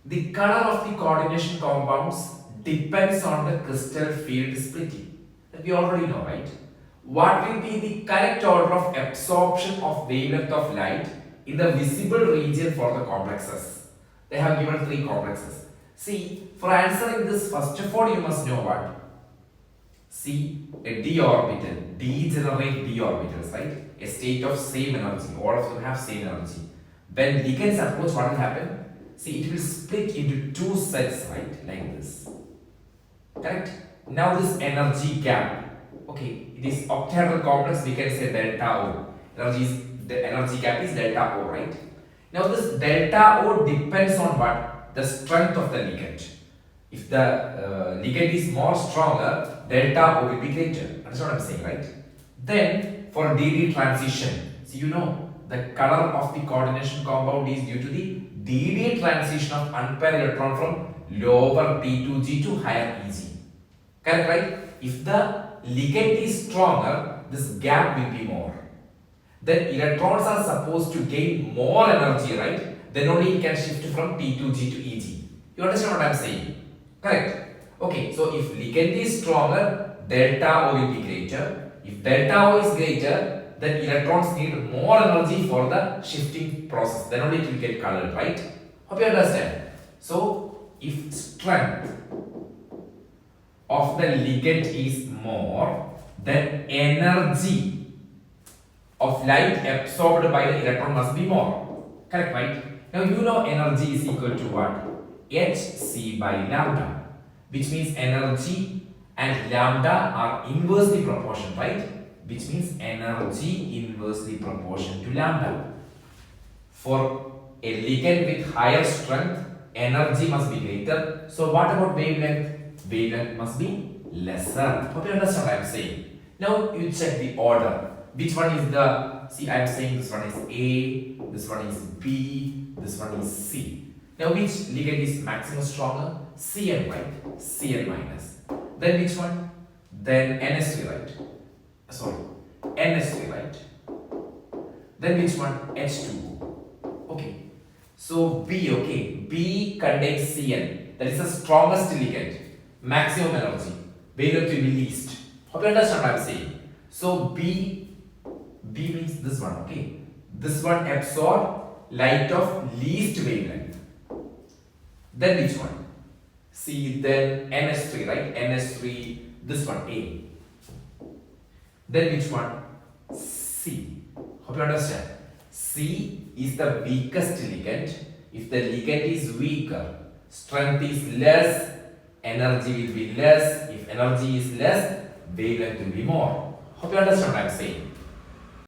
The color of the coordination compounds depends on the crystal field splitting. That we already know, right? What will be the correct order of absorption of wavelength of light in the visible region for the complexes? They have given three complexes. See, for answering this, first of all, you must know what? See, a d orbital, degenerate d orbitals, right? A state of same energy. All of them have same energy. When ligands approach, what will happen? See, it will split into two sets, right? Like this. Correct? Now this energy gap. Okay, it is octahedral complex, we can say delta O. The energy gap is delta O, right? Now this delta O depends on what? The strength of the ligand. If the ligand is more stronger, delta O will be greater. That's what I'm saying, right? Then for DD transition, so you know the color of the coordination compound is due to the DD transition of unpaired electron from lower P2G to higher EG. Correct, right? If the ligand is stronger, this gap will be more. Then electrons are supposed to gain more energy, right? Then only it can shift from P2G to EG. You understand what I am saying? Correct? Okay, so if ligand is stronger, delta O will be greater. If delta O is greater, then electrons need more energy for the shifting process. Then only it will get colored, right? Hope you understand. So, if strength of the ligand is more, then energy of light absorbed by the electron must be more. Correct, right? Now you know energy is equal to what? Hc by lambda, which means energy and lambda are inversely proportional, right? Which means energy inversely proportional to lambda. For a ligand with higher strength, energy must be greater. So what about wavelength? Wavelength must be lesser. Hope you understand what I am saying. Now you check the order. Which one is the, see, I am saying this one is A, this one is B, this one is C. Now which ligand is maximum stronger? Cn, right? Cn minus. Then which one? Then NS3, right? Sorry, NS3, right? Then which one? H2O. Okay. So B, okay. B contains Cn. That is the strongest ligand. Maximum energy. Wavelength will be least. Hope you understand what I am saying. So B means this one, okay. This one absorb light of least wavelength. Then which one? C, then NS3, right? NS3, this one, A. Then which one? C. Hope you understand. C is the weakest ligand. If the ligand is weaker, strength is less, energy will be less. If energy is less, wavelength will be more. Hope you understand what I am saying.